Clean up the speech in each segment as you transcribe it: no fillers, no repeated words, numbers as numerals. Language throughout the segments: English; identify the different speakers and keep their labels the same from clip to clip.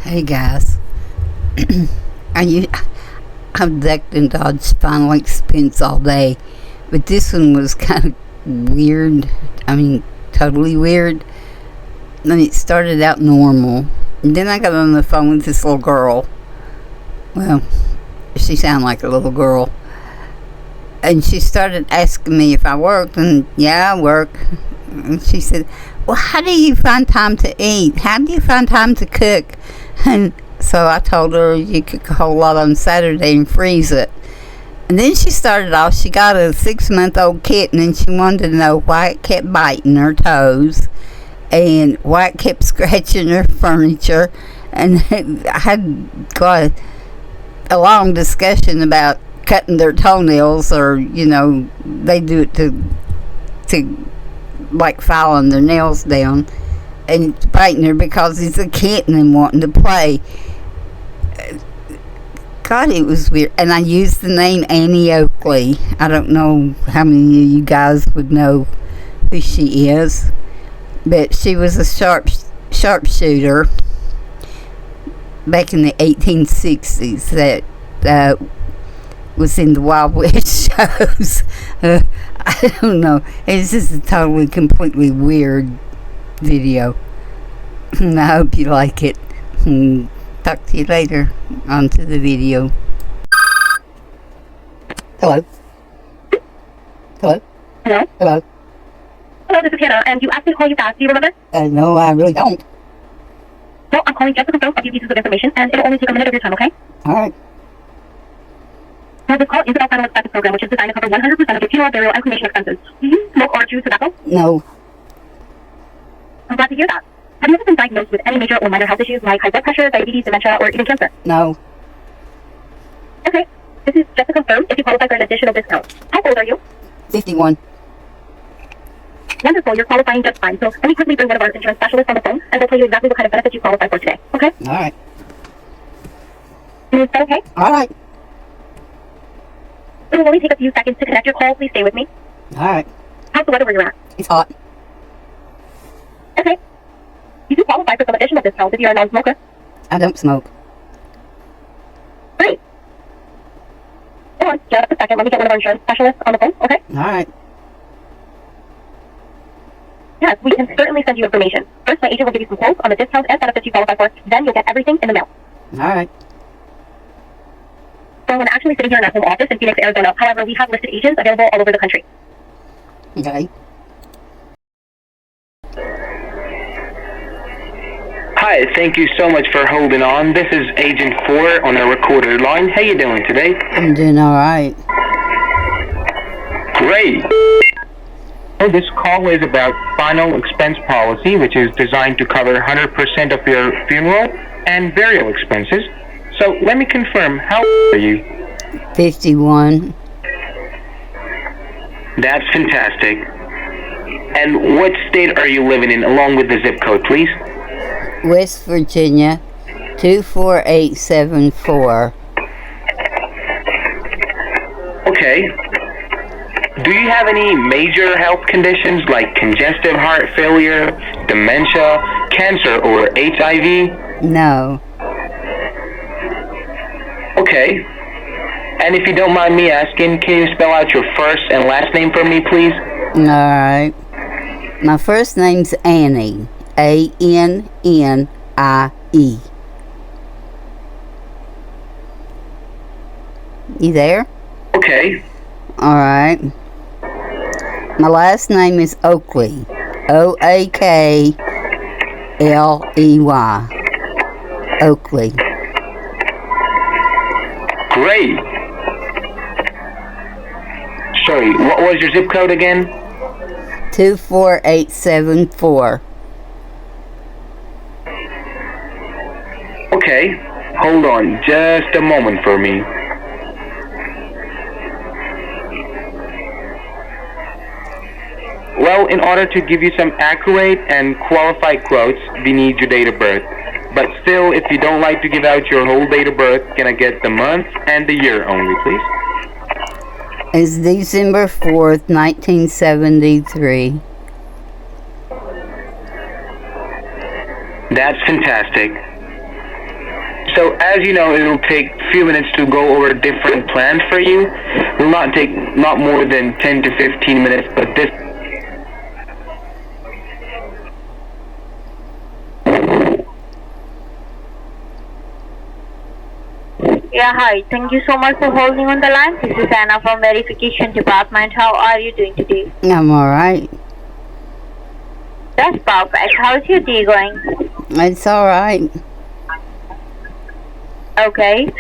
Speaker 1: Hey guys, I've ducked and dodged final expense all day, but this one was kind of weird. Totally weird. And it started out normal, and then I got on the phone with this little girl. Well, she sounded like a little girl, and she started asking me if I worked, and yeah, I work. And she said, well, how do you find time to eat? How do you find time to cook? And so I told her you cook a whole lot on Saturday and freeze it. And then she started off, she got a 6-month-old kitten, and she wanted to know why it kept biting her toes and why it kept scratching her furniture. And I had got a long discussion about cutting their toenails, or, they do it to like filing their nails down, and it's biting her because it's a kitten and wanting to play. God, it was weird. And I used the name Annie Oakley. I don't know how many of you guys would know who she is, but she was a sharpshooter back in the 1860s that was in the Wild West shows. I don't know. It's just a totally, completely weird video. And I hope you like it. Talk to you later. On to the video. Hello. Hello.
Speaker 2: Hello?
Speaker 1: Hello.
Speaker 2: Hello, this is Hannah, and you asked me to call you back. Do you remember?
Speaker 1: No, I really don't.
Speaker 2: Well, I'm calling just to confirm a few pieces of information, and it'll only take a minute of your time, okay?
Speaker 1: Alright.
Speaker 2: Now, this call is about final expenses program, which is designed to cover 100% of your funeral, burial, and cremation expenses. Do you smoke or chew tobacco?
Speaker 1: No.
Speaker 2: I'm glad to hear that. Have you ever been diagnosed with any major or minor health issues like high blood pressure, diabetes, dementia, or even cancer?
Speaker 1: No.
Speaker 2: Okay. This is just to confirm if you qualify for an additional discount. How old are you?
Speaker 1: 51.
Speaker 2: Wonderful. You're qualifying just fine. So let me quickly bring one of our insurance specialists on the phone, and they'll tell you exactly what kind of benefits you qualify for today. Okay?
Speaker 1: Alright.
Speaker 2: Is that okay?
Speaker 1: Alright.
Speaker 2: It will only take a few seconds to connect your call. Please stay with me.
Speaker 1: Alright.
Speaker 2: How's the weather where you're at?
Speaker 1: It's hot.
Speaker 2: Okay. You do qualify for some additional discounts if you're a non-smoker.
Speaker 1: I don't smoke.
Speaker 2: Great. Hold on just a second. Let me get one of our insurance specialists on the phone, okay?
Speaker 1: Alright.
Speaker 2: Yes, we can certainly send you information. First, my agent will give you some quotes on the discounts and benefits you qualify for. Then you'll get everything in the mail.
Speaker 1: Alright.
Speaker 2: So I'm actually sitting here in our home office in Phoenix, Arizona. However, we have listed agents available all over the country.
Speaker 1: Okay.
Speaker 3: Hi, thank you so much for holding on. This is Agent 4 on a recorded line. How you doing today?
Speaker 1: I'm doing alright.
Speaker 3: Great. Well, this call is about final expense policy, which is designed to cover 100% of your funeral and burial expenses. So let me confirm, how old are you?
Speaker 1: 51.
Speaker 3: That's fantastic. And what state are you living in, along with the zip code, please?
Speaker 1: West Virginia, 24874.
Speaker 3: Okay. Do you have any major health conditions like congestive heart failure, dementia, cancer, or HIV?
Speaker 1: No.
Speaker 3: Okay. And if you don't mind me asking, can you spell out your first and last name for me, please?
Speaker 1: Alright. My first name's Annie. A-N-N-I-E. You there?
Speaker 3: Okay.
Speaker 1: Alright. My last name is Oakley. O-A-K-L-E-Y. Oakley.
Speaker 3: Great. Sorry, what was your zip code again?
Speaker 1: 24874.
Speaker 3: Okay. Hold on just a moment for me. Well, in order to give you some accurate and qualified quotes, we need your date of birth. But still, if you don't like to give out your whole date of birth, can I get the month and the year only, please?
Speaker 1: It's December 4th, 1973.
Speaker 3: That's fantastic. So as you know, it will take a few minutes to go over different plans for you. It will not take not more than 10 to 15 minutes, but this
Speaker 2: Yeah, hi. Thank you so much for holding on the line. This is Anna from Verification Department. How are you doing today?
Speaker 1: I'm alright.
Speaker 2: That's perfect. How's your day going?
Speaker 1: It's alright.
Speaker 2: Okay.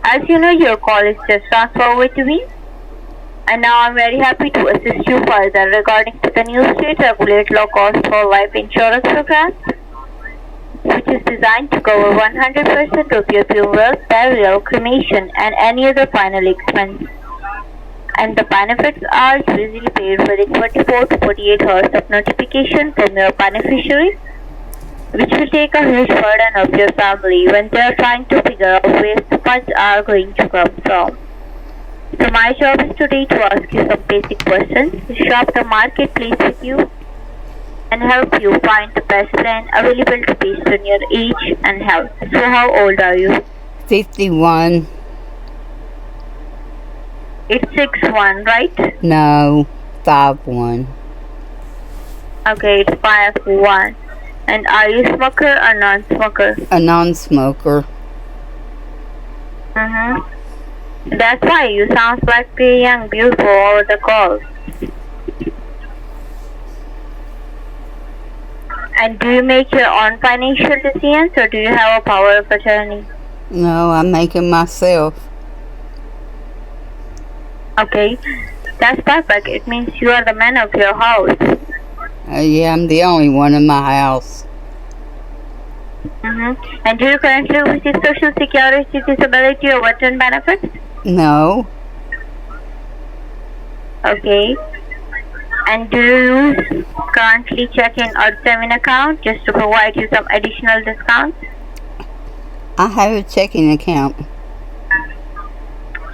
Speaker 2: As you know, your call is just transferred over to me. And now I'm very happy to assist you further regarding to the new state regulate low cost for life insurance program, which is designed to cover 100% of your funeral, burial, cremation, and any other final expense. And the benefits are usually paid within 24 to 48 hours of notification from your beneficiary, which will take a huge burden of your family when they are trying to figure out where the funds are going to come from. So my job is today to ask you some basic questions, shop the marketplace with you, and help you find the best plan available to based on your age and health. So how old are you?
Speaker 1: 51.
Speaker 2: It's 6'1", right?
Speaker 1: No. 5'1".
Speaker 2: Okay, it's 5'1". And are you smoker or non-smoker?
Speaker 1: A non-smoker.
Speaker 2: That's why you sound like pretty young, beautiful over the call. And do you make your own financial decisions or do you have a power of attorney?
Speaker 1: No, I'm making myself.
Speaker 2: Okay, that's perfect. It means you are the man of your house.
Speaker 1: Yeah, I'm the only one in my house.
Speaker 2: And do you currently receive Social Security, disability, or veteran benefits?
Speaker 1: No.
Speaker 2: Okay. And do you currently check in or saving account just to provide you some additional discounts?
Speaker 1: I have a checking account.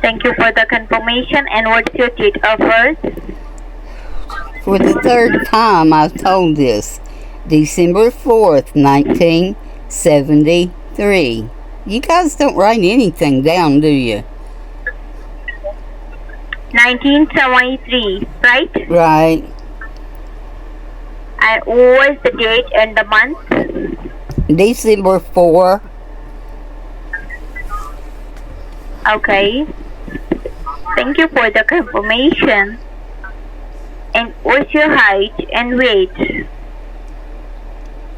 Speaker 2: Thank you for the confirmation. And what's your date of birth?
Speaker 1: For the third time I've told this. December 4th, 1973. You guys don't write anything down, do you?
Speaker 2: 1973, right?
Speaker 1: Right.
Speaker 2: And what was the date and the month?
Speaker 1: December 4.
Speaker 2: Okay. Thank you for the confirmation. And what's your height and weight?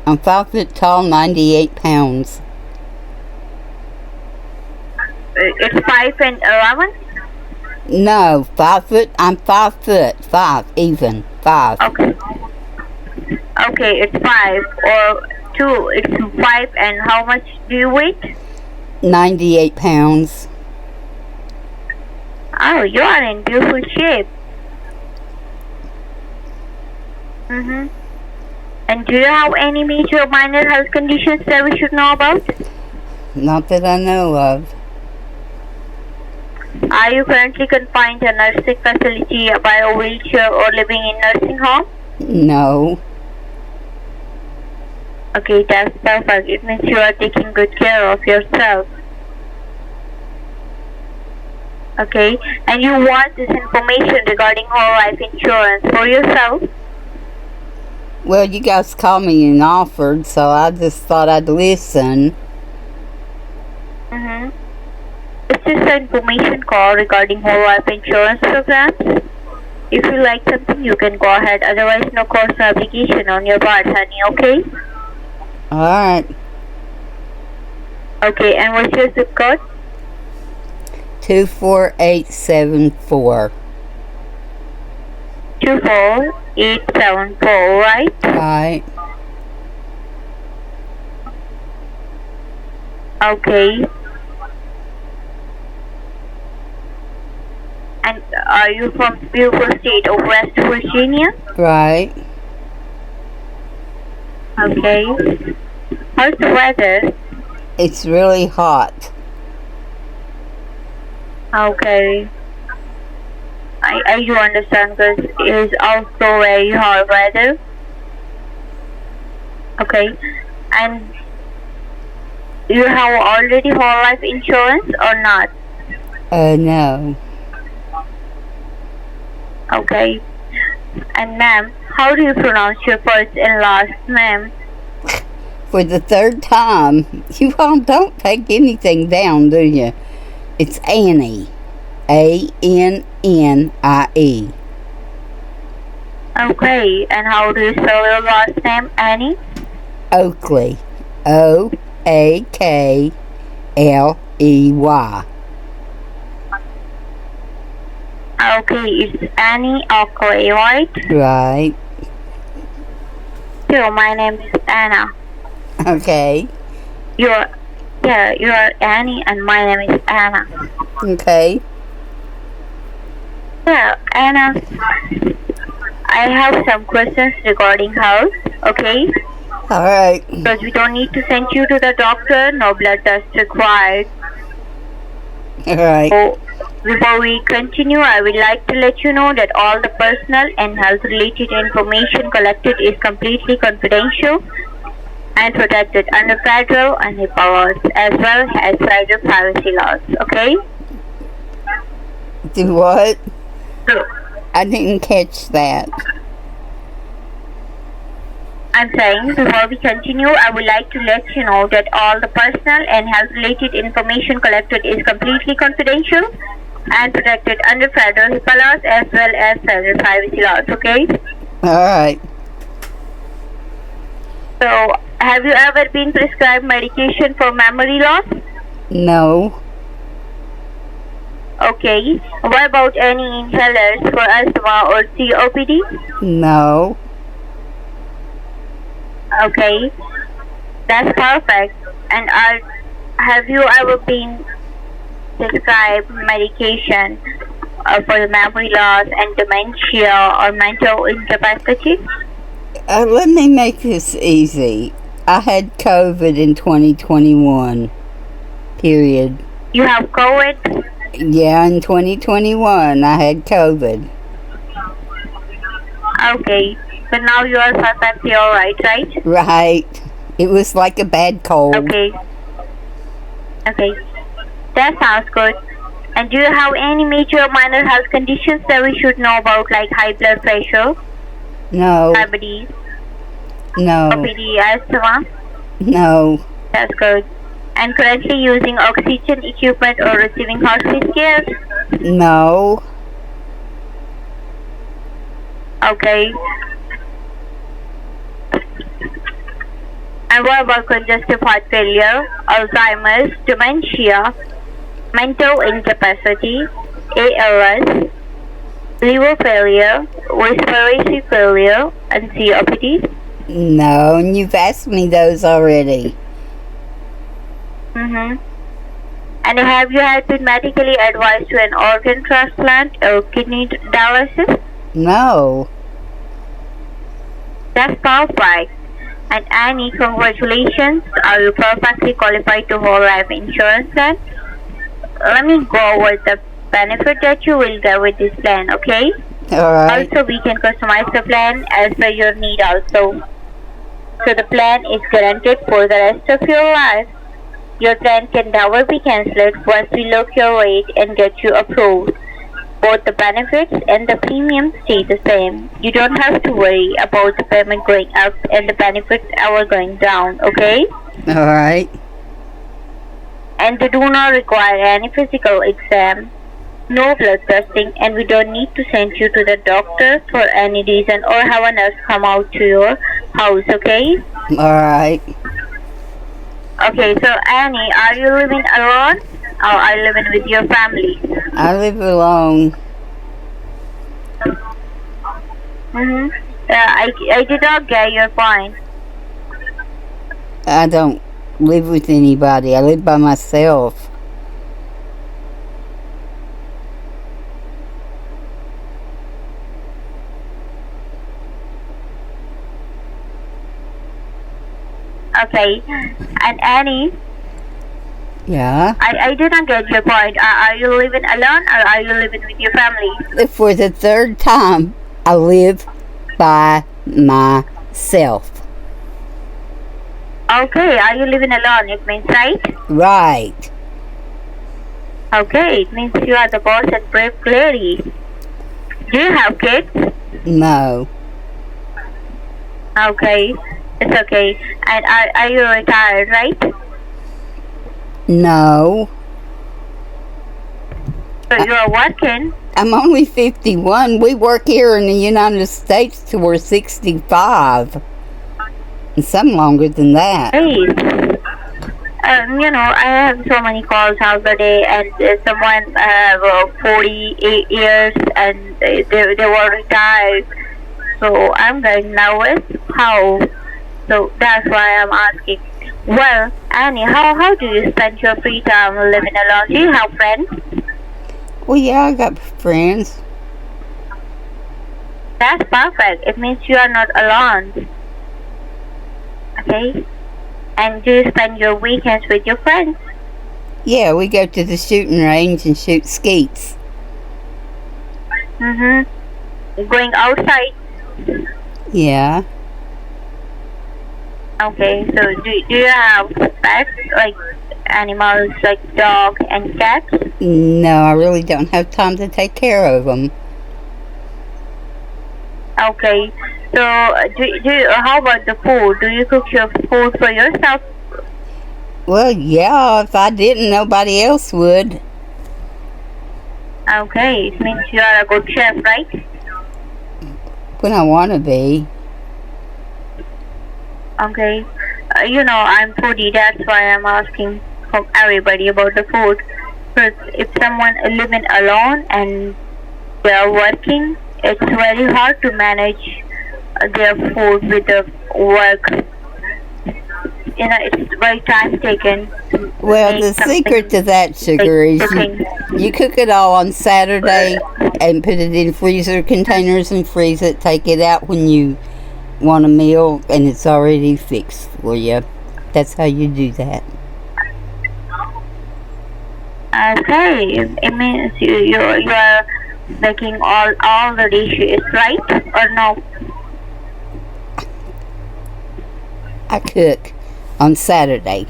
Speaker 1: I'm 5 foot tall, 98 pounds.
Speaker 2: It's 5 and 11?
Speaker 1: No, 5 foot. I'm 5 foot. 5, even. 5.
Speaker 2: Okay. Okay, it's 5 or 2. It's 5 and how much do you weight?
Speaker 1: 98 pounds.
Speaker 2: Oh, you are in beautiful shape. And do you have any major or minor health conditions that we should know about?
Speaker 1: Not that I know of.
Speaker 2: Are you currently confined to a nursing facility by a wheelchair or living in nursing home?
Speaker 1: No.
Speaker 2: Okay, that's perfect. It means you are taking good care of yourself. Okay, and you want this information regarding whole life insurance for yourself?
Speaker 1: Well, you guys called me and offered, so I just thought I'd listen.
Speaker 2: It's just an information call regarding whole life insurance programs. If you like something, you can go ahead. Otherwise, no cost or obligation on your part, honey, okay?
Speaker 1: Alright.
Speaker 2: Okay, and what's your zip code?
Speaker 1: 24874.
Speaker 2: 24874, right?
Speaker 1: Right.
Speaker 2: Okay. And are you from the beautiful state of West Virginia?
Speaker 1: Right.
Speaker 2: Okay. How's the weather?
Speaker 1: It's really hot.
Speaker 2: Okay. I do understand because it is also very hot weather. Okay. And You have already whole life insurance or not?
Speaker 1: No.
Speaker 2: Okay. And ma'am, how do you pronounce your first and last name?
Speaker 1: For the third time, you all don't take anything down, do you? It's Annie. Annie.
Speaker 2: Okay. And how do you spell your last name, Annie?
Speaker 1: Oakley. Oakley.
Speaker 2: Okay, it's Annie Oakley, right?
Speaker 1: Right.
Speaker 2: So my name is Anna.
Speaker 1: Okay.
Speaker 2: You are Annie and my name is Anna.
Speaker 1: Okay.
Speaker 2: Yeah, Anna, I have some questions regarding health, okay?
Speaker 1: Alright.
Speaker 2: Because we don't need to send you to the doctor, no blood test required.
Speaker 1: Alright.
Speaker 2: So, before we continue, I would like to let you know that all the personal and health related information collected is completely confidential and protected under federal and HIPAA laws as well as federal privacy laws, okay?
Speaker 1: Do what?
Speaker 2: So,
Speaker 1: I didn't catch that.
Speaker 2: I'm saying before we continue, I would like to let you know that all the personal and health related information collected is completely confidential and protected under federal HIPAA laws as well as federal privacy laws, okay?
Speaker 1: Alright.
Speaker 2: So, have you ever been prescribed medication for memory loss?
Speaker 1: No.
Speaker 2: Okay. What about any inhalers for asthma or COPD?
Speaker 1: No.
Speaker 2: Okay. That's perfect. And have you ever been prescribed medication for the memory loss and dementia or mental incapacity?
Speaker 1: Let me make this easy. I had COVID in 2021. Period.
Speaker 2: You have COVID?
Speaker 1: Yeah, in 2021 I had COVID.
Speaker 2: Okay. So now you are perfectly alright, right?
Speaker 1: Right. It was like a bad cold.
Speaker 2: Okay. Okay. That sounds good. And do you have any major or minor health conditions that we should know about, like high blood pressure,
Speaker 1: No.
Speaker 2: diabetes,
Speaker 1: No.
Speaker 2: COPD, asthma?
Speaker 1: No.
Speaker 2: That's good. And currently using oxygen equipment or receiving hospice care?
Speaker 1: No.
Speaker 2: Okay. And what about congestive heart failure, Alzheimer's, dementia, mental incapacity, ALS, liver failure, respiratory failure, and COPD?
Speaker 1: No, and you've asked me those already.
Speaker 2: Mm-hmm. And have you had been medically advised to an organ transplant or kidney dialysis?
Speaker 1: No.
Speaker 2: That's perfect. And Annie, congratulations. Are you perfectly qualified to whole life insurance plan? Let me go over the benefit that you will get with this plan, okay?
Speaker 1: Alright.
Speaker 2: Also, we can customize the plan as per your need also. So the plan is guaranteed for the rest of your life. Your plan can never be cancelled once we look your rate and get you approved. Both the benefits and the premium stay the same. You don't have to worry about the payment going up and the benefits ever going down, okay?
Speaker 1: Alright.
Speaker 2: And they do not require any physical exam, no blood testing, and we don't need to send you to the doctor for any reason or have a nurse come out to your house, okay?
Speaker 1: Alright.
Speaker 2: Okay, so Annie, are you living alone or are you living with your family?
Speaker 1: I live alone.
Speaker 2: Mm-hmm. I did not get your point.
Speaker 1: I don't live with anybody. I live by myself.
Speaker 2: Okay. And Annie,
Speaker 1: Yeah.
Speaker 2: I did not get your point. Are you living alone or are you living with your family?
Speaker 1: For the third time, I live by myself.
Speaker 2: Okay, are you living alone? It means, right?
Speaker 1: Right.
Speaker 2: Okay, it means you are the boss and brave lady. Do you have kids?
Speaker 1: No.
Speaker 2: Okay, it's okay. And are you retired, right?
Speaker 1: No.
Speaker 2: So you are working?
Speaker 1: I'm only 51. We work here in the United States till we're 65. And some longer than that.
Speaker 2: Hey, I have so many calls out the day, and someone 48 years, and they were retired. So I'm getting nervous. How? So that's why I'm asking. Well, Annie, how do you spend your free time living alone? Do you have friends?
Speaker 1: Well, yeah, I got friends.
Speaker 2: That's perfect. It means you are not alone. Okay? And do you spend your weekends with your friends?
Speaker 1: Yeah, we go to the shooting range and shoot skeets.
Speaker 2: Going outside?
Speaker 1: Yeah.
Speaker 2: Okay, so do you have pets, like animals like dog and cats?
Speaker 1: No, I really don't have time to take care of them.
Speaker 2: Okay, so how about the food? Do you cook your food for yourself?
Speaker 1: Well, yeah, if I didn't, nobody else would.
Speaker 2: Okay, it means you are a good chef, right?
Speaker 1: When I want to be.
Speaker 2: Okay, I'm foodie, that's why I'm asking from everybody about the food. Because if someone is living alone and they are working, it's very hard to manage their food with the work. It's very time taken.
Speaker 1: Well, the secret to that, sugar, is you cook it all on Saturday and put it in freezer containers and freeze it. Take it out when you want a meal and it's already fixed for you. That's how you do that.
Speaker 2: Okay, it means you are making all the dishes, right? Or no?
Speaker 1: I cook on Saturday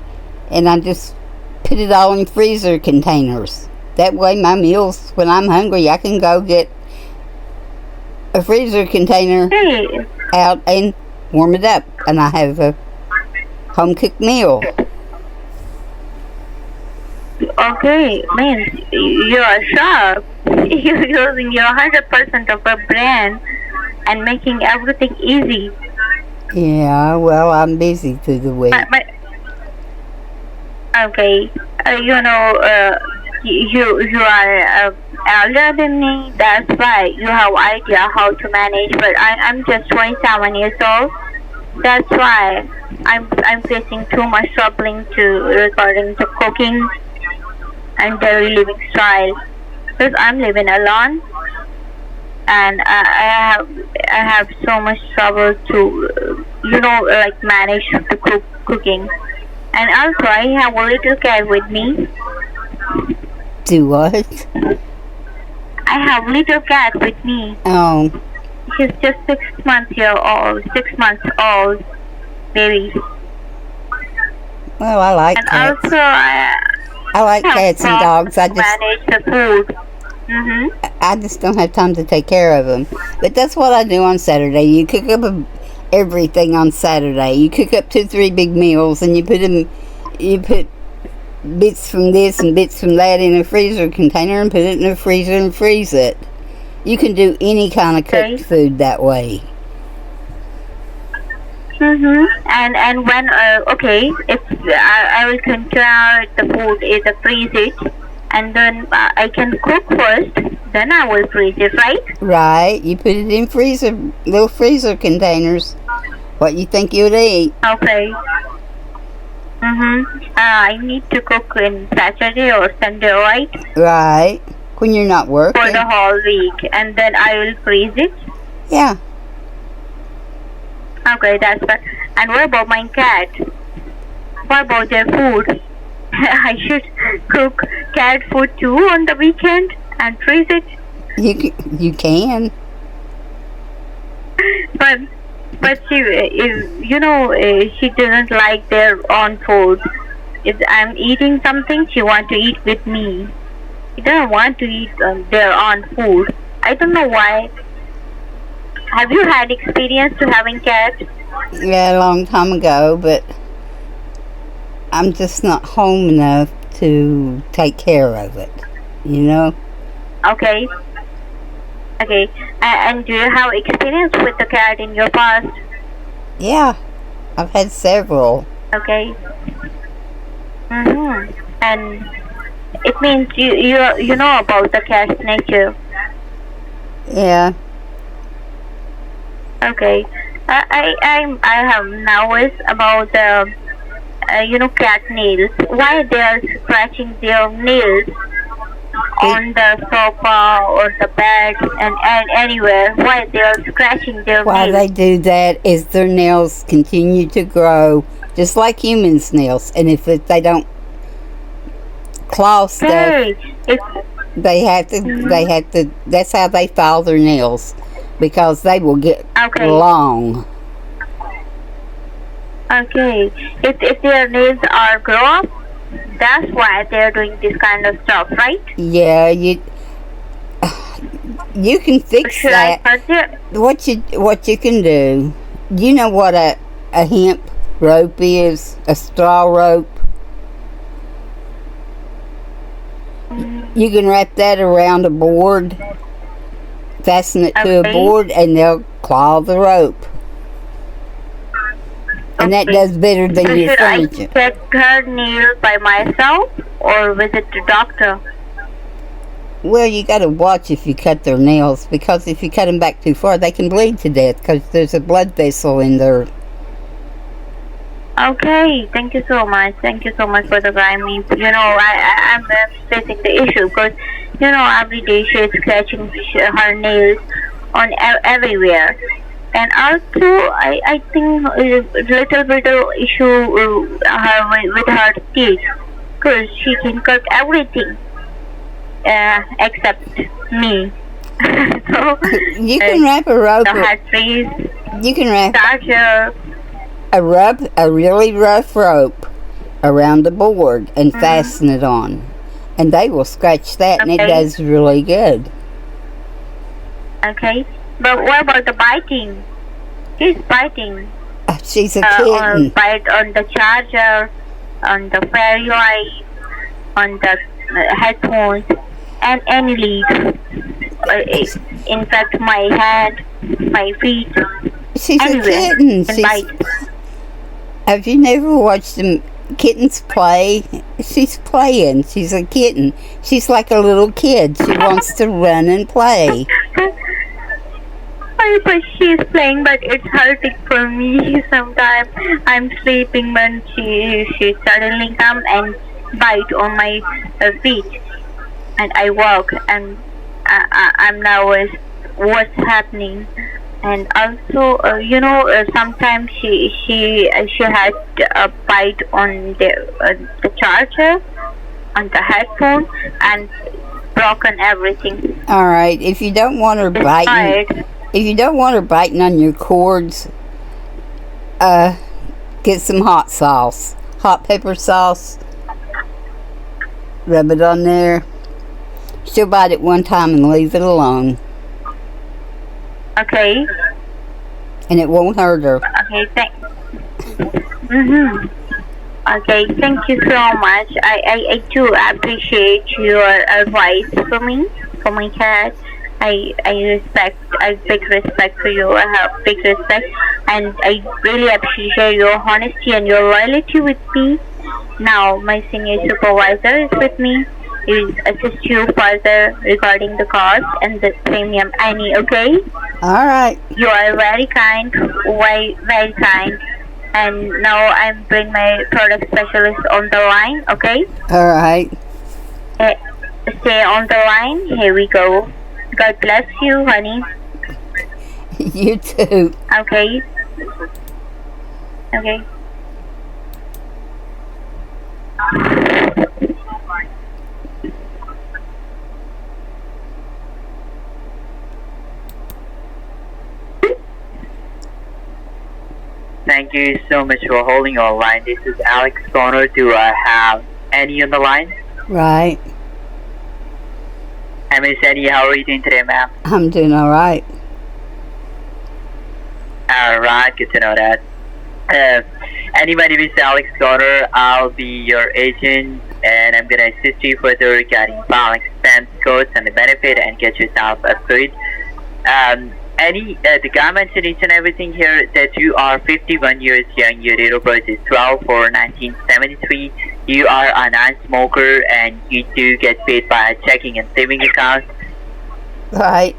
Speaker 1: and I just put it all in freezer containers. That way my meals, when I'm hungry, I can go get a freezer container out and warm it up, and I have a home cooked meal.
Speaker 2: Okay, means you are sharp. You're using your 100% of a brain and making everything easy.
Speaker 1: Yeah, well, I'm busy through the week.
Speaker 2: Okay, you are elder than me. That's why you have idea how to manage. But I'm just 27 years old. That's why I'm facing too much troubling regarding to cooking and daily living style. Because I'm living alone, and I have so much trouble to manage the cooking. And also, I have a little cat with me.
Speaker 1: Do what?
Speaker 2: I have a little cat with me.
Speaker 1: Oh.
Speaker 2: She's just 6 months old, baby.
Speaker 1: Well, I like
Speaker 2: and
Speaker 1: cats.
Speaker 2: Also,
Speaker 1: I like cats and dogs. I just
Speaker 2: manage the food.
Speaker 1: I just don't have time to take care of them. But that's what I do on Saturday. You cook up everything on Saturday. You cook up 2-3 big meals, and you put bits from this and bits from that in a freezer container and put it in the freezer and freeze it. You can do any kind of cooked food that way.
Speaker 2: And when if I will consider the food is freeze it, and then I can cook first, then I will freeze it, right?
Speaker 1: Right. You put it in little freezer containers. What you think you'd eat.
Speaker 2: Okay. I need to cook in Saturday or Sunday, right?
Speaker 1: Right. When you're not working.
Speaker 2: For the whole week, and then I will freeze it.
Speaker 1: Yeah.
Speaker 2: Okay, that's fine. And what about my cat? What about their food? I should cook cat food too on the weekend and freeze it.
Speaker 1: You can.
Speaker 2: But But she doesn't like their own food. If I'm eating something, she want to eat with me. She doesn't want to eat their own food. I don't know why. Have you had experience to having cat?
Speaker 1: Yeah, a long time ago, but I'm just not home enough to take care of it, you know?
Speaker 2: Okay. Okay. And do you have experience with the cat in your past?
Speaker 1: Yeah, I've had several.
Speaker 2: Okay. And it means you know about the cat's nature.
Speaker 1: Yeah.
Speaker 2: Okay. I have noticed about the cat nails. Why they are scratching their nails on the sofa or the bed and anywhere? Why they are scratching their
Speaker 1: Why
Speaker 2: nails?
Speaker 1: they do that is their nails continue to grow just like humans' nails, and if they don't claw stuff,
Speaker 2: Hey, it's
Speaker 1: they have to. That's how they file their nails, because they will get
Speaker 2: okay.
Speaker 1: long.
Speaker 2: Okay. If their nails are grow up, that's why they're doing this kind of stuff, right?
Speaker 1: Yeah, you can fix
Speaker 2: Should
Speaker 1: that.
Speaker 2: I cut it?
Speaker 1: What you can do? You know what a hemp rope is? A straw rope. You can wrap that around a board, fasten it to a
Speaker 2: Okay.
Speaker 1: board, and they'll claw the rope. And that
Speaker 2: Okay.
Speaker 1: does better than
Speaker 2: So
Speaker 1: your
Speaker 2: should I
Speaker 1: furniture.
Speaker 2: check her nails by myself or visit the doctor?
Speaker 1: Well, you got to watch if you cut their nails, because if you cut them back too far, they can bleed to death because there's a blood vessel in there.
Speaker 2: Okay, thank you so much. Thank you so much for the timing. I'm facing the issue because, every day she's scratching her nails on everywhere. And also, I think a little bit of issue with her teeth because she can cut everything except me. So,
Speaker 1: You can wrap a rope.
Speaker 2: the heart trees,
Speaker 1: You can wrap
Speaker 2: charger.
Speaker 1: a really rough rope around the board and fasten it on, and they will scratch that, and it
Speaker 2: Okay.
Speaker 1: does really good.
Speaker 2: Okay, but what about the biting? She's biting.
Speaker 1: She's a
Speaker 2: Or
Speaker 1: kitten.
Speaker 2: bite on the charger, on the fairy light, on the headphones, and any leaf. In fact, my hand, my feet,
Speaker 1: She's a
Speaker 2: anywhere.
Speaker 1: kitten.
Speaker 2: Can bite.
Speaker 1: Have you never watched them kittens play? She's playing. She's a kitten. She's like a little kid. She wants to run and play.
Speaker 2: But she's playing, but it's hurting for me. Sometimes I'm sleeping when she suddenly come and bite on my feet, and I walk, and I'm nervous. What's happening? And also, sometimes she had a bite on the charger, on the headphone, and broken everything.
Speaker 1: All right. If you don't want her biting,
Speaker 2: Right.
Speaker 1: if you don't want her biting on your cords, get some hot sauce, hot pepper sauce. Rub it on there. She'll bite it one time and leave it alone,
Speaker 2: Okay.
Speaker 1: and it won't hurt her.
Speaker 2: Okay. Okay. Thank you so much. I do appreciate your advice for me, for my cat. I big respect for you. I have big respect, and I really appreciate your honesty and your loyalty with me. Now, my senior supervisor is with me. He will assist you further regarding the cost and the premium. Annie, okay?
Speaker 1: All right.
Speaker 2: You are very kind, very kind. And now I'm bring my product specialist on the line, okay?
Speaker 1: All right.
Speaker 2: Stay on the line. Here we go. God bless you, honey.
Speaker 1: You too.
Speaker 2: Okay. Okay.
Speaker 4: Thank you so much for holding on line. This is Alex Connor. Do I have Annie on the line?
Speaker 1: Right.
Speaker 4: Hi, Miss Annie. How are you doing today, ma'am?
Speaker 1: I'm doing all right.
Speaker 4: All right, good to know that. Annie, my name is Alex Connor. I'll be your agent, and I'm gonna assist you further regarding filing expense codes and the benefit, and get yourself approved. Annie, the guy mentioned each and everything here that you are 51 years young. Your date of birth is 12/4/1973. You are a non-smoker, and you do get paid by a checking and saving account.
Speaker 1: Right.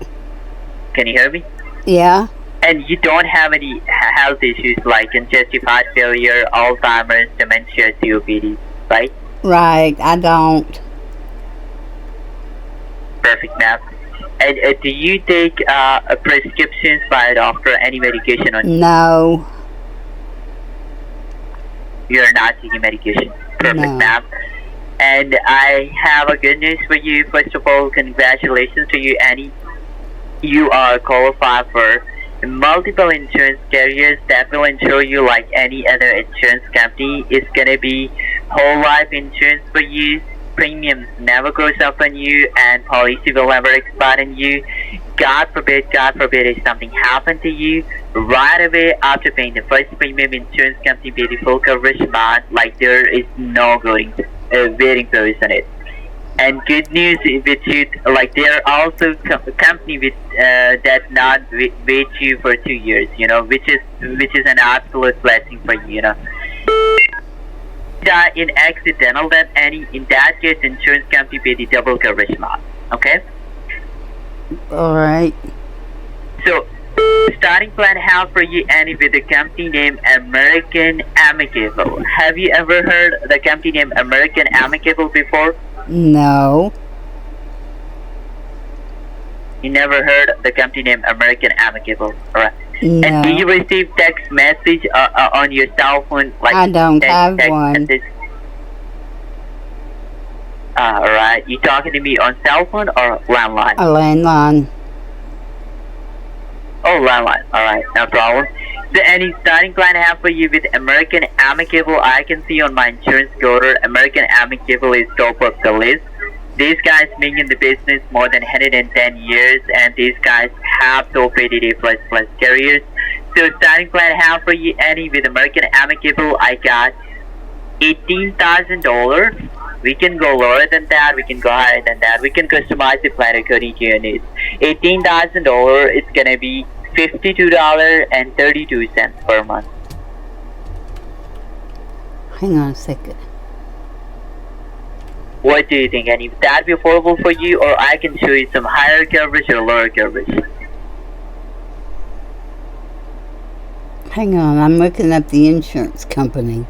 Speaker 4: Can you hear me?
Speaker 1: Yeah.
Speaker 4: And you don't have any health issues like congestive heart failure, Alzheimer's, dementia, COPD, right?
Speaker 1: Right. I don't.
Speaker 4: Perfect, ma'am. And do you take prescriptions by a doctor, any medication on?
Speaker 1: No.
Speaker 4: You're not taking medication. Perfect,
Speaker 1: No.
Speaker 4: ma'am. And I have a good news for you. First of all, congratulations to you, Annie. You are qualified for multiple insurance carriers that will insure you like any other insurance company. It's gonna be whole life insurance for you. Premiums never goes up on you, and policy will never expire on you. God forbid if something happened to you, right away after paying the first premium, insurance company pay the full coverage amount. Like there is no waiting period on it. And good news with you, like there are also company with that not wait you for 2 years, which is an absolute blessing for you, Die in accidental death, in that case, insurance company pay the double coverage amount. Okay.
Speaker 1: All right.
Speaker 4: So, starting plan I have for you, Annie, with the company name American Amicable. Have you ever heard the company name American Amicable before?
Speaker 1: No.
Speaker 4: You never heard the company name American Amicable, alright?
Speaker 1: No.
Speaker 4: And do you receive text message on your cell phone? Like
Speaker 1: I don't have one.
Speaker 4: Alright, you talking to me on cell phone or landline?
Speaker 1: A landline.
Speaker 4: Oh, landline. Alright, no problem. So any starting plan I have for you with American Amicable, I can see on my insurance coder, American Amicable is top of the list. These guys been in the business more than 110 years, and these guys have top 80 plus carriers. So starting plan I have for you, Annie, with American Amicable, I got $18,000. We can go lower than that, we can go higher than that. We can customize the plan according to your needs. $18,000, it's gonna be $52.32 per month.
Speaker 1: Hang on a second.
Speaker 4: What do you think, Annie? Would that be affordable for you, or I can show you some higher coverage or lower coverage?
Speaker 1: Hang on. I'm looking up the insurance company.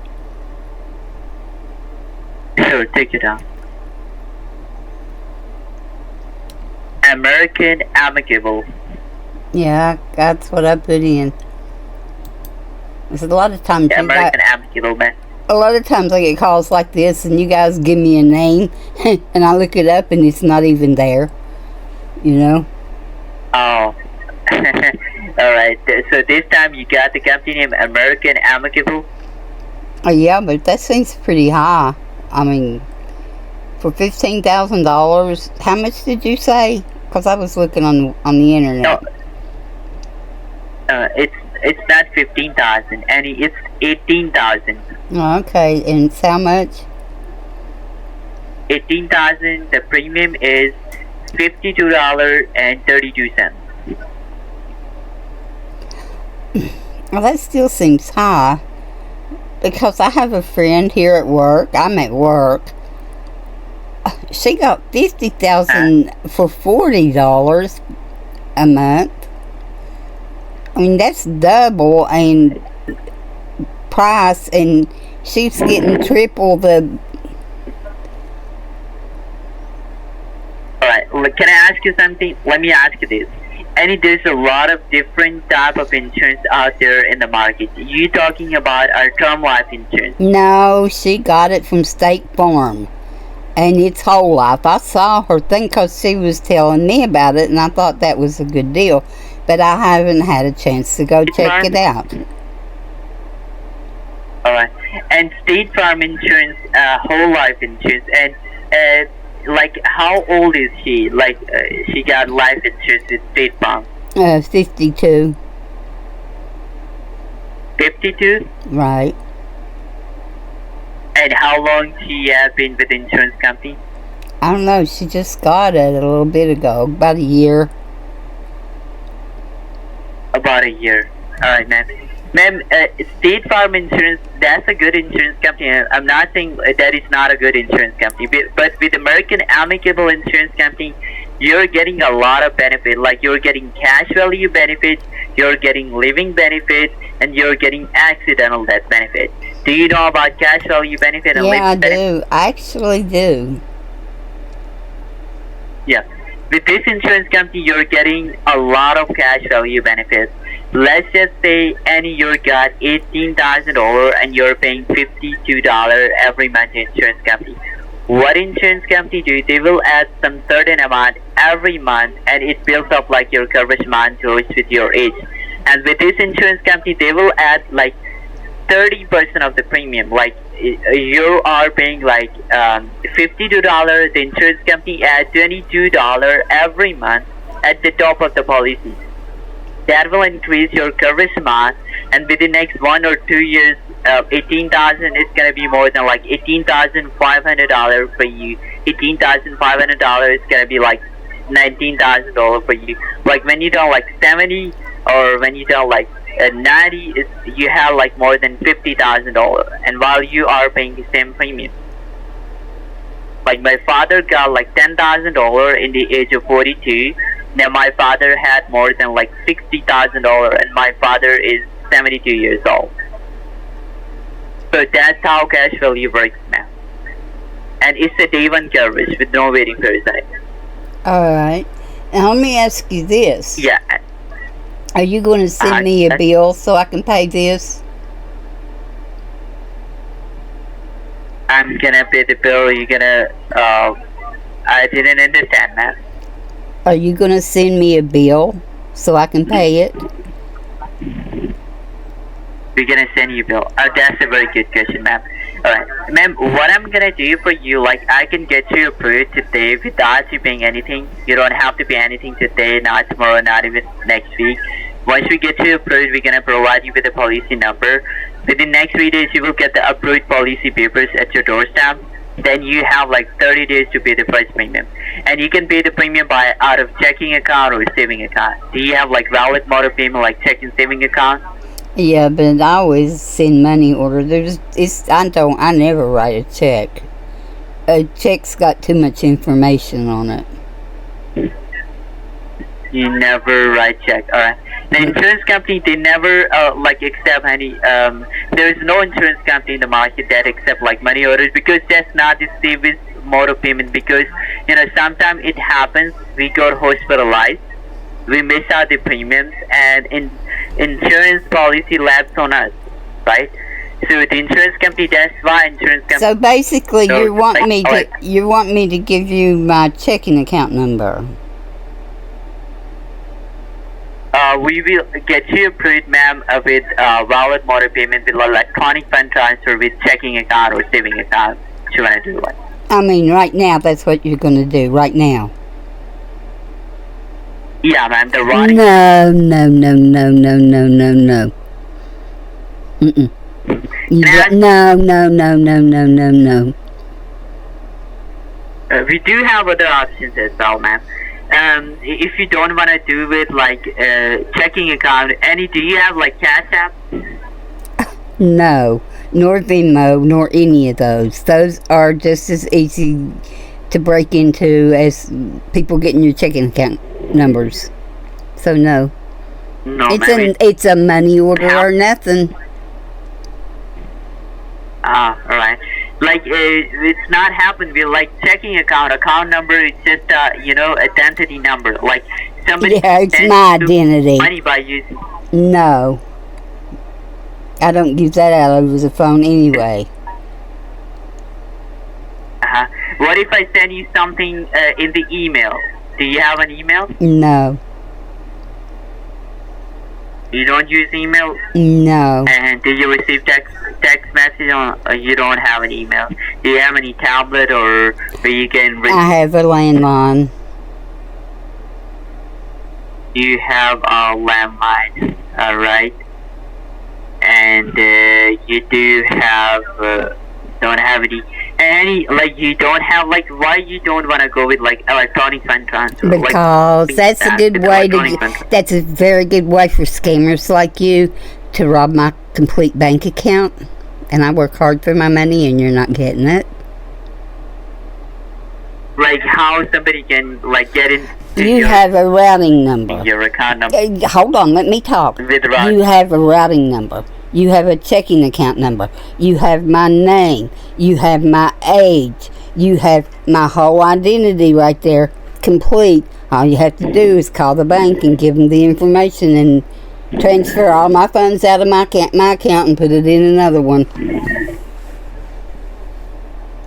Speaker 4: Sure, take your time. American Amicable.
Speaker 1: Yeah, that's what I put in. There's a lot of times
Speaker 4: Yeah, American Amicable, man.
Speaker 1: a lot of times I get calls like this, and you guys give me a name, and I look it up, and it's not even there.
Speaker 4: Oh. Alright, so this time you got the company name American Amicable?
Speaker 1: Oh, yeah, but that seems pretty high. I mean, for $15,000, how much did you say? Because I was looking on the internet.
Speaker 4: No. It's not 15,000, Annie. It's 18,000.
Speaker 1: Oh, okay, and it's how much?
Speaker 4: 18,000. The premium is $52.32.
Speaker 1: Well, that still seems high. Because I have a friend here at work. I'm at work. She got $50,000 for $40 a month. I mean, that's double and price, and she's getting triple the.
Speaker 4: Alright, can I ask you something? Let me ask you this. There's a lot of different type of insurance out there in the market. You talking about our term life insurance?
Speaker 1: No, she got it from State Farm, and it's whole life. I saw her thing because she was telling me about it, and I thought that was a good deal. But I haven't had a chance to go check it out.
Speaker 4: Alright. And State Farm Insurance, whole life insurance. And like, how old is she? Like, she got life insurance with State Farm.
Speaker 1: 52.
Speaker 4: 52.
Speaker 1: Right.
Speaker 4: And how long she has been with the insurance company?
Speaker 1: I don't know. She just got it a little bit ago. About a year.
Speaker 4: About a year. Alright, ma'am. Ma'am, State Farm Insurance, that's a good insurance company. I'm not saying that is not a good insurance company. But with American Amicable Insurance Company, you're getting a lot of benefit. Like, you're getting cash value benefits, you're getting living benefits, and you're getting accidental death benefit. Do you know about cash value benefit and
Speaker 1: Yeah, I
Speaker 4: living benefit?
Speaker 1: do. I actually do.
Speaker 4: Yeah. With this insurance company, you're getting a lot of cash value benefits. Let's just say, Annie, you got $18,000 and you're paying $52 every month to insurance company. What insurance company do? They will add some certain amount every month, and it builds up like your coverage amount goes with your age. And with this insurance company, they will add like 30% of the premium. Like, you are paying like $52, the insurance company adds $22 every month at the top of the policy. That will increase your coverage amount, and within the next 1 or 2 years, 18,000 is gonna be more than like $18,500 for you. $18,500 is gonna be like $19,000 for you. Like, when you don't like 70 or when you don't like 90, you have like more than $50,000, and while you are paying the same premium. Like, my father got like $10,000 in the age of 42. Now my father had more than like $60,000, and my father is 72 years old. So that's how cash value works, ma'am. And it's a day one coverage with no waiting period.
Speaker 1: Alright. Now let me ask you this.
Speaker 4: Yeah.
Speaker 1: Are you going to send me a bill so I can pay this?
Speaker 4: I'm gonna pay the bill. You're gonna, I didn't understand, ma'am.
Speaker 1: Are you going to send me a bill so I can pay it?
Speaker 4: We're gonna send you a bill. That's a very good question, ma'am. Alright. Ma'am, what I'm gonna do for you, like, I can get you approved today without you paying anything. You don't have to pay anything today, not tomorrow, not even next week. Once we get you approved, we're gonna provide you with a policy number. Within next 3 days, you will get the approved policy papers at your doorstep. Then you have like 30 days to pay the first premium. And you can pay the premium by out of checking account or saving account. Do you have like valid mode of payment like checking saving account?
Speaker 1: Yeah, but I always send money order. I never write a check. A check's got too much information on it.
Speaker 4: You never write check. Alright. The insurance company, they never like accept any there is no insurance company in the market that accept like money orders, because that's not the safest mode of payment. Because, you know, sometimes it happens, we got hospitalized, we miss out the premiums, and insurance policy lapse on us, right? So the insurance company, that's why insurance company.
Speaker 1: So basically, you want me to give you my checking account number.
Speaker 4: We will get you approved, ma'am, with valid mode of payment with electronic fund transfer with checking account or saving account. What you want to do? Like?
Speaker 1: I mean, right now, that's what you're going to do, right now.
Speaker 4: Yeah, ma'am, the right.
Speaker 1: No. Mm-mm. No.
Speaker 4: We do have other options as well, ma'am. If you don't want to do with like checking account, do you have like Cash App?
Speaker 1: No, nor Venmo, nor any of those. Those are just as easy to break into as people getting your checking account numbers. So no.
Speaker 4: No,
Speaker 1: it's a money order or nothing.
Speaker 4: Alright. Like, it's not happened with like checking account number. It's just identity number. Like, somebody.
Speaker 1: Yeah, it's my identity.
Speaker 4: Money by using.
Speaker 1: No, I don't use that out over the phone anyway.
Speaker 4: What if I send you something in the email? Do you have an email?
Speaker 1: No.
Speaker 4: You don't use email?
Speaker 1: No.
Speaker 4: And did you receive text message on? You don't have an email. Do you have any tablet or where you can?
Speaker 1: I have a landline.
Speaker 4: You have a landline, all right? And you do have don't have any like you don't have like why you don't want to go with like electronic fund transfer?
Speaker 1: Because
Speaker 4: like,
Speaker 1: that's a good way that's a very good way for scammers like you to rob my complete bank account, and I work hard for my money and you're not getting it.
Speaker 4: Like how somebody can like get in.
Speaker 1: You have a routing number.
Speaker 4: Your account number.
Speaker 1: Hold on, let me talk.
Speaker 4: With routing.
Speaker 1: You have a routing number. You have a checking account number. You have my name. You have my age. You have my whole identity right there, complete. All you have to do is call the bank and give them the information and transfer all my funds out of my account and put it in another one.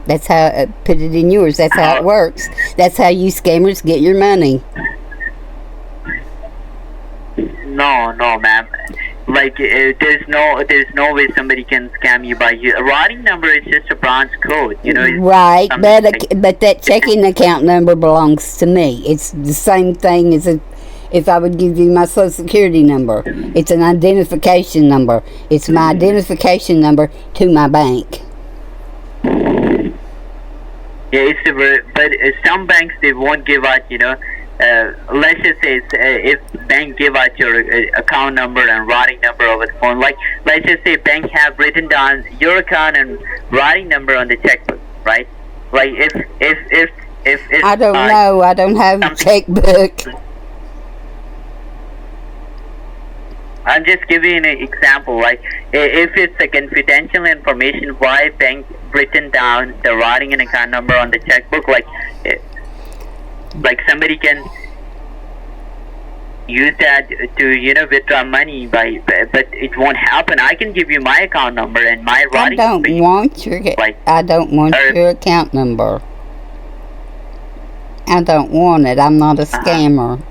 Speaker 1: That's how, put it in yours. That's how it works. That's how you scammers get your money.
Speaker 4: No, ma'am. Like there's no way somebody can scam you by you. A routing number is just a branch code, you know.
Speaker 1: Right, but that checking account number belongs to me. It's the same thing as if I would give you my Social Security number. It's an identification number. It's my identification number to my bank.
Speaker 4: Yeah, but some banks they won't give out, you know. Let's just say if bank give out your account number and routing number over the phone. Like let's just say bank have written down your account and routing number on the checkbook, right? Like if
Speaker 1: I don't know. I don't have a checkbook.
Speaker 4: I'm just giving an example. Like if it's a confidential information, why bank written down the routing and account number on the checkbook? Like somebody can use that to, you know, withdraw money but it won't happen. I can give you my account number and my routing
Speaker 1: I don't
Speaker 4: number.
Speaker 1: want your account number. I don't want it. I'm not a scammer.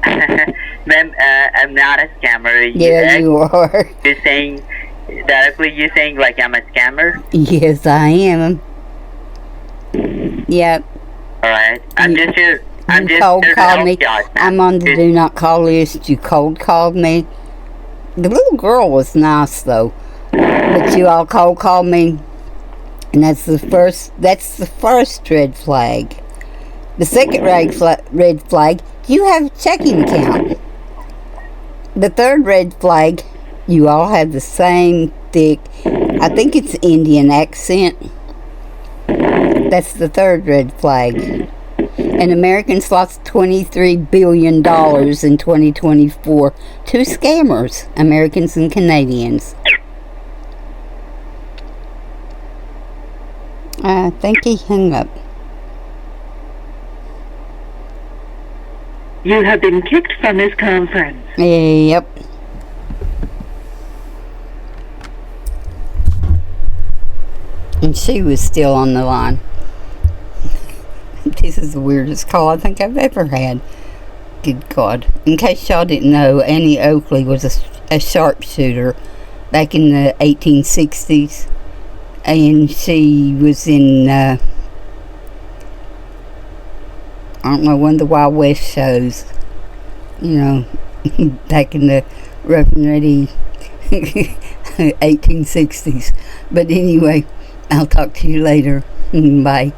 Speaker 4: Ma'am, I'm not a scammer.
Speaker 1: Yeah, you are.
Speaker 4: You're saying directly. You're saying like I'm a scammer.
Speaker 1: Yes, I am. Yep.
Speaker 4: All right. I'm just here. I'm just
Speaker 1: cold
Speaker 4: here to
Speaker 1: called
Speaker 4: help
Speaker 1: me.
Speaker 4: you out,
Speaker 1: I'm on the do not call list. You cold called me. The little girl was nice though, but you all cold called me, and that's the first red flag. The second red flag, you have a checking account. The third red flag, you all have the same thick, I think it's Indian accent. That's the third red flag. And Americans lost $23 billion in 2024 to scammers, Americans and Canadians. I think he hung up.
Speaker 5: You have been kicked from this conference.
Speaker 1: Yep. And she was still on the line. This is the weirdest call I think I've ever had. Good God. In case y'all didn't know, Annie Oakley was a sharpshooter back in the 1860s. And she was in, I don't know, one of the Wild West shows. You know, back in the rough and ready 1860s. But anyway, I'll talk to you later. Bye.